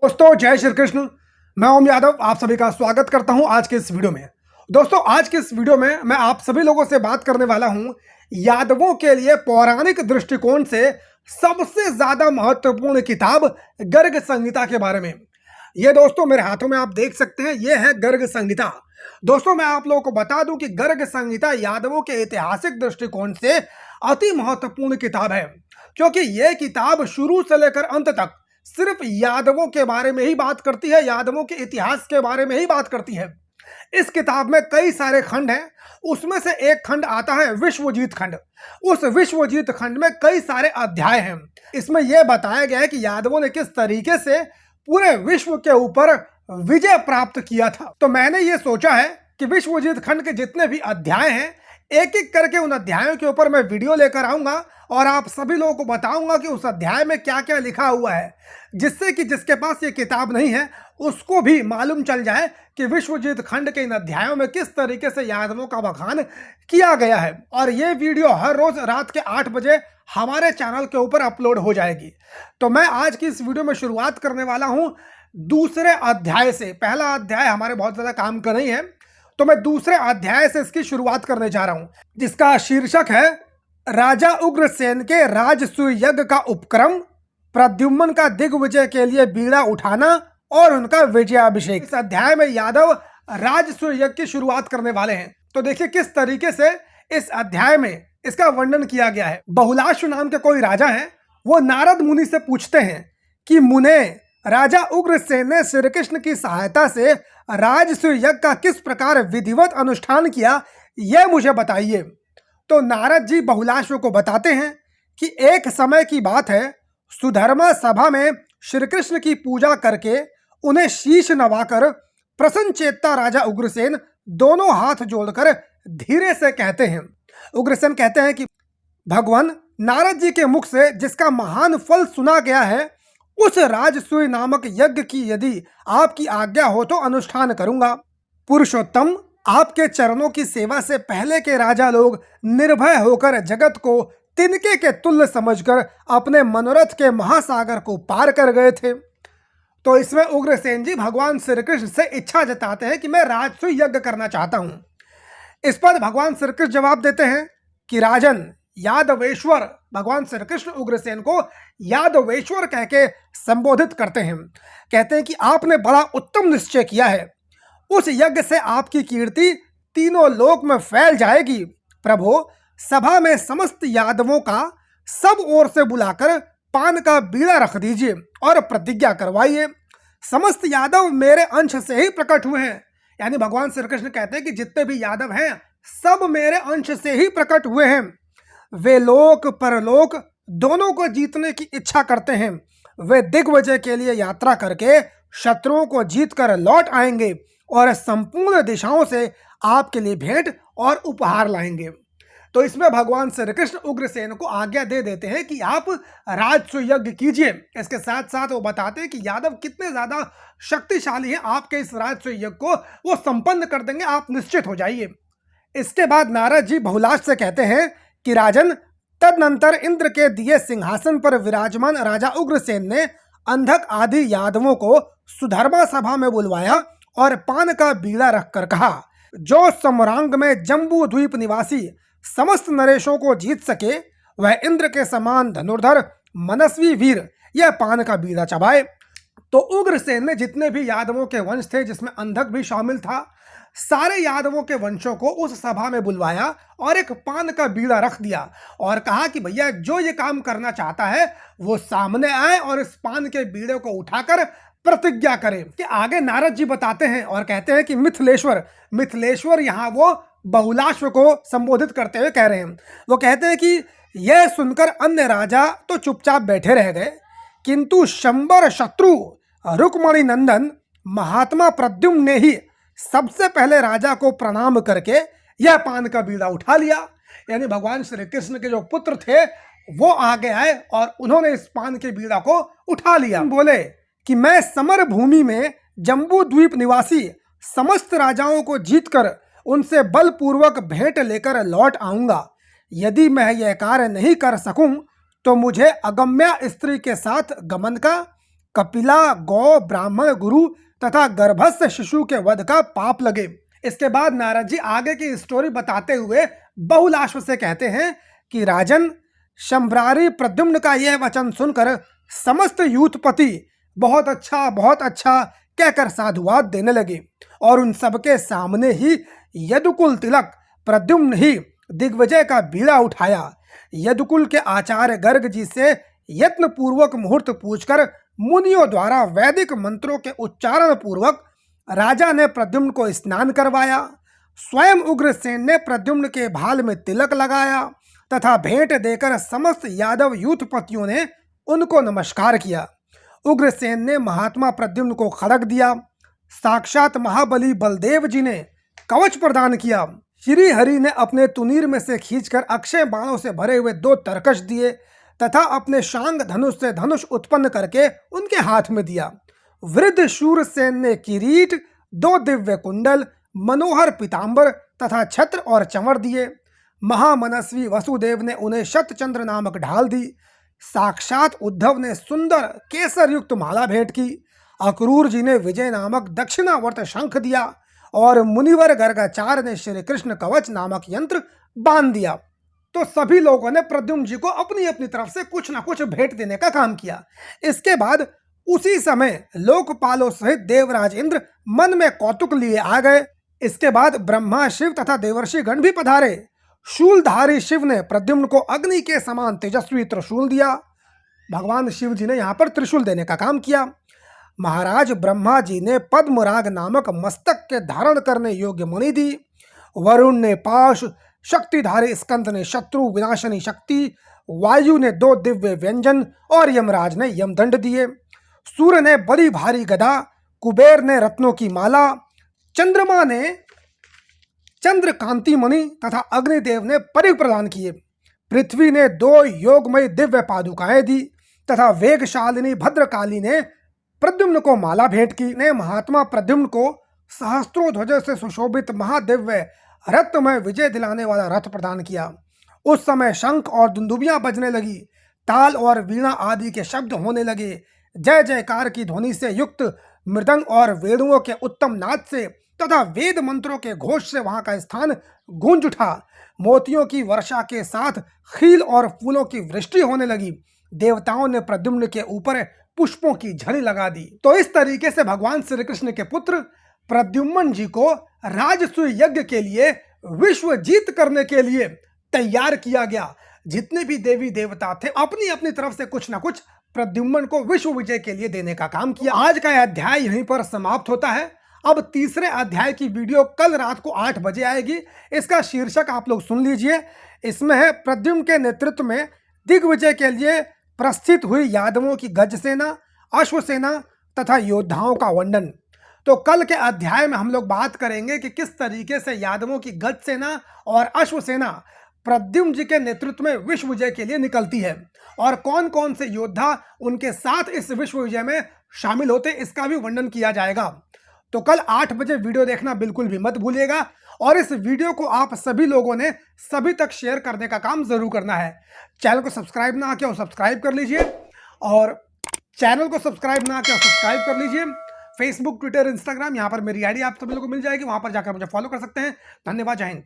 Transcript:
दोस्तों जय श्री कृष्ण। मैं ओम यादव आप सभी का स्वागत करता हूं आज के इस वीडियो में। दोस्तों आज के इस वीडियो में मैं आप सभी लोगों से बात करने वाला हूं यादवों के लिए पौराणिक दृष्टिकोण से सबसे ज्यादा महत्वपूर्ण किताब गर्ग संहिता के बारे में। ये दोस्तों मेरे हाथों में आप देख सकते हैं, ये है गर्ग संहिता। दोस्तों मैं आप लोगों को बता दूं कि गर्ग संहिता यादवों के ऐतिहासिक दृष्टिकोण से अति महत्वपूर्ण किताब है, क्योंकि यह किताब शुरू से लेकर अंत तक सिर्फ यादवों के बारे में ही बात करती है, यादवों के इतिहास के बारे में ही बात करती है। इस किताब में कई सारे खंड हैं, उसमें से एक खंड आता है विश्वजीत खंड। उस विश्वजीत खंड में कई सारे अध्याय हैं। इसमें यह बताया गया है कि यादवों ने किस तरीके से पूरे विश्व के ऊपर विजय प्राप्त किया था। तो मैंने ये सोचा है कि विश्वजीत खंड के जितने भी अध्याय हैं, एक एक करके उन अध्यायों के ऊपर मैं वीडियो लेकर आऊंगा और आप सभी लोगों को बताऊंगा कि उस अध्याय में क्या क्या लिखा हुआ है, जिससे कि जिसके पास ये किताब नहीं है उसको भी मालूम चल जाए कि विश्वजीत खंड के इन अध्यायों में किस तरीके से यादवों का बखान किया गया है। और ये वीडियो हर रोज रात के 8 बजे हमारे चैनल के ऊपर अपलोड हो जाएगी। तो मैं आज की इस वीडियो में शुरुआत करने वाला हूं दूसरे अध्याय से। पहला अध्याय हमारे बहुत ज्यादा काम का नहीं है, तो मैं दूसरे अध्याय से इसकी शुरुआत करने जा रहा हूं, जिसका शीर्षक है राजा उग्रसेन के राजसूय यज्ञ का उपक्रम, प्रद्युम्न का दिग्विजय के लिए बीड़ा उठाना और उनका विजयाभिषेक। इस अध्याय में यादव राजसूय यज्ञ की शुरुआत करने वाले हैं। तो देखिए किस तरीके से इस अध्याय में इसका वर्णन किया गया है। बहुलाश्व नाम के कोई राजा हैं, वो नारद मुनि से पूछते हैं कि मुने, राजा उग्रसेन ने श्री कृष्ण की सहायता से राजसूय यज्ञ का किस प्रकार विधिवत अनुष्ठान किया, यह मुझे बताइए। तो नारद जी बहुलाश्व को बताते हैं कि एक समय की बात है, सुधर्मा सभा में श्री कृष्ण की पूजा करके उन्हें शीश नवाकर प्रसन्न चेता राजा उग्रसेन दोनों हाथ जोड़कर धीरे से कहते हैं। उग्रसेन कहते हैं कि भगवान, नारद जी के मुख से जिसका महान फल सुना गया है, उस राजसूय नामक यज्ञ की यदि आपकी आज्ञा हो तो अनुष्ठान करूंगा। पुरुषोत्तम, आपके चरणों की सेवा से पहले के राजा लोग निर्भय होकर जगत को तिनके के तुल्य समझकर अपने मनोरथ के महासागर को पार कर गए थे। तो इसमें उग्रसेन जी भगवान श्री कृष्ण से इच्छा जताते हैं कि मैं राजसूय यज्ञ करना चाहता हूं। इस पर भगवान श्री कृष्ण जवाब देते हैं कि राजन, यादवेश्वर, भगवान श्री कृष्ण उग्रसेन को यादवेश्वर कह के संबोधित करते हैं। कहते हैं कि आपने बड़ा उत्तम निश्चय किया है, उस यज्ञ से आपकी कीर्ति तीनों लोक में फैल जाएगी। प्रभु, सभा में समस्त यादवों का सब ओर से बुलाकर पान का बीड़ा रख दीजिए और प्रतिज्ञा करवाइए। समस्त यादव मेरे अंश से ही प्रकट हुए हैं। यानी भगवान श्री कृष्ण कहते हैं कि जितने भी यादव हैं सब मेरे अंश से ही प्रकट हुए हैं। वे लोक परलोक दोनों को जीतने की इच्छा करते हैं। वे दिग्विजय के लिए यात्रा करके शत्रुओं को जीतकर लौट आएंगे और संपूर्ण दिशाओं से आपके लिए भेंट और उपहार लाएंगे। तो इसमें भगवान श्री कृष्ण उग्रसेन को आज्ञा दे देते हैं कि आप राजसूय यज्ञ कीजिए। इसके साथ साथ वो बताते हैं कि यादव कितने ज्यादा शक्तिशाली हैं, आपके इस राजसूय यज्ञ को वो संपन्न कर देंगे, आप निश्चित हो जाइए। इसके बाद नारद जी बहुलाश से कहते हैं कि राजन, तदनंतर इंद्र के दिए सिंहासन पर विराजमान राजा उग्रसेन ने अंधक आदि यादवों को सुधर्मा सभा में बुलवाया और पान का बीड़ा रखकर कहा, जो सम्रांग में जम्बू द्वीप निवासी समस्त नरेशों को जीत सके वह इंद्र के समान धनुर्धर मनस्वी वीर यह पान का बीड़ा चबाए। तो उग्रसेन ने जितने भी यादवों के वंश थे, जिसमें अंधक भी शामिल था, सारे यादवों के वंशों को उस सभा में बुलवाया और एक पान का बीड़ा रख दिया और कहा कि भैया जो ये काम करना चाहता है वो सामने आए और इस पान के बीड़े को उठाकर प्रतिज्ञा करे। कि आगे नारद जी बताते हैं और कहते हैं कि मिथिलेश्वर, मिथिलेश्वर यहाँ वो बहुलाश्व को संबोधित करते हुए कह रहे हैं। वो कहते हैं कि यह सुनकर अन्य राजा तो चुपचाप बैठे रह गए, किंतु शंबर शत्रु रुक्मणी नंदन महात्मा प्रद्युम्न ने ही सबसे पहले राजा को प्रणाम करके यह पान का बीड़ा उठा लिया। यानी भगवान श्री कृष्ण के जो पुत्र थे वो आगे आए और उन्होंने इस पान के बीड़ा को उठा लिया। बोले कि मैं समर भूमि में जम्बू द्वीप निवासी समस्त राजाओं को जीतकर उनसे बलपूर्वक भेंट लेकर लौट आऊंगा। यदि मैं यह कार्य नहीं कर सकूं तो मुझे अगम्या स्त्री के साथ गमन का, कपिला, गौ, ब्राह्मण, गुरु तथा गर्भस्थ शिशु के वध का पाप लगे। इसके बाद नारद जी आगे की स्टोरी बताते हुए बहुलाश्व से कहते हैं कि राजन, शंभरारी प्रद्युम्न का यह वचन सुनकर समस्त यूथपति बहुत अच्छा कहकर साधुवाद देने लगे और उन सबके सामने ही यदुकुल तिलक प्रद्युम्न ही दिग्विजय का बीड़ा उठाया। यदुकुल के आचार्य गर्ग जी से यत्न पूर्वक मुहूर्त पूछकर मुनियों द्वारा वैदिक मंत्रों के उच्चारण पूर्वक राजा ने प्रद्युम्न को स्नान करवाया। स्वयं उग्रसेन ने प्रद्युम्न के भाल में तिलक लगाया तथा भेंट देकर समस्त यादव यूथपतियों ने उनको नमस्कार किया। उग्रसेन ने महात्मा प्रद्युम्न को खड़ग दिया। साक्षात महाबली बलदेव जी ने कवच प्रदान किया। श्री हरि ने अपने तुनीर में से खींचकर अक्षय बाणों से भरे हुए 2 तरकश दिए तथा अपने शांग धनुष से धनुष उत्पन्न करके उनके हाथ में दिया। वृद्ध शूरसेन ने किरीट, 2 दिव्य कुंडल, मनोहर पीतांबर तथा छत्र और चंवर दिए। महामनस्वी वसुदेव ने उन्हें शतचंद्र नामक ढाल दी। साक्षात उद्धव ने सुंदर केसर युक्त माला भेंट की। अक्रूर जी ने विजय नामक दक्षिणावर्त शंख दिया और मुनिवर गर्गाचार्य ने श्री कृष्ण कवच नामक यंत्र बांध दिया। तो सभी लोगों ने प्रद्युम्न जी को अपनी अपनी तरफ से कुछ ना कुछ भेंट देने का काम किया। इसके बाद उसी समय लोकपालों सहित देवराज इंद्र मन में कौतुक लिए आ गए। इसके बाद ब्रह्मा, शिव तथा देवर्षि गण भी पधारे। शूलधारी शिव ने प्रद्युम्न को अग्नि के समान तेजस्वी त्रिशूल दिया। भगवान शिव जी ने यहाँ पर त्रिशूल देने का काम किया। महाराज ब्रह्मा जी ने पद्मराग नामक मस्तक के धारण करने योग्य मणि दी। वरुण ने पाश, शक्तिधारी स्कंद ने शत्रु विनाशनी शक्ति, वायु ने 2 दिव्य व्यंजन और यमराज ने यमदंड दिए। सूर्य ने बड़ी भारी गदा, कुबेर ने रत्नों की माला, चंद्रमा ने चंद्र कांति मणि तथा अग्निदेव ने परिघ प्रदान किए। पृथ्वी ने 2 योगमयी दिव्य पादुकाएं दी तथा वेगशालिनी भद्रकाली ने प्रद्युम्न को माला भेंट की। ने महात्मा प्रद्युम्न को सहस्त्रों ध्वज से सुशोभित महादिव्य रत्नमय विजय दिलाने वाला रथ प्रदान किया। उस समय शंख और दुंदुबियां बजने लगी, ताल और वीणा आदि के शब्द होने लगे। जय जयकार की ध्वनि से युक्त मृदंग और वेणुओं के उत्तम नाद से तथा वेद मंत्रों के घोष से वहां का स्थान गूंज उठा। मोतियों की वर्षा के साथ खील और फूलों की वृष्टि होने लगी। देवताओं ने प्रद्युम्न के ऊपर पुष्पों की झड़ी लगा दी। तो इस तरीके से भगवान श्री कृष्ण के पुत्र प्रद्युम्न जी को राजसूय यज्ञ के लिए विश्व जीत करने के लिए तैयार किया गया। जितने भी देवी देवता थे अपनी अपनी तरफ से कुछ ना कुछ प्रद्युम्न को विश्व विजय के लिए देने का काम किया। आज का अध्याय यहीं पर समाप्त होता है। अब तीसरे अध्याय की वीडियो कल रात को 8 बजे आएगी। इसका शीर्षक आप लोग सुन लीजिए। इसमें है प्रद्युम्न के नेतृत्व में दिग्विजय के लिए प्रस्थित हुई यादवों की गज सेना, अश्वसेना तथा योद्धाओं का वर्णन। तो कल के अध्याय में हम लोग बात करेंगे कि किस तरीके से यादवों की गज सेना और अश्वसेना प्रद्युम्न जी के नेतृत्व में विश्व विजय के लिए निकलती है और कौन कौन से योद्धा उनके साथ इस विश्व विजय में शामिल होते, इसका भी वर्णन किया जाएगा। तो कल 8 बजे वीडियो देखना बिल्कुल भी मत भूलिएगा और इस वीडियो को आप सभी लोगों ने सभी तक शेयर करने का काम जरूर करना है। चैनल को सब्सक्राइब ना किया हो सब्सक्राइब कर लीजिए और चैनल को सब्सक्राइब ना किया हो सब्सक्राइब कर लीजिए। फेसबुक, ट्विटर, इंस्टाग्राम, यहाँ पर मेरी आईडी आप सभी लोगों को मिल जाएगी, वहां पर जाकर मुझे फॉलो कर सकते हैं। धन्यवाद, जय हिंद।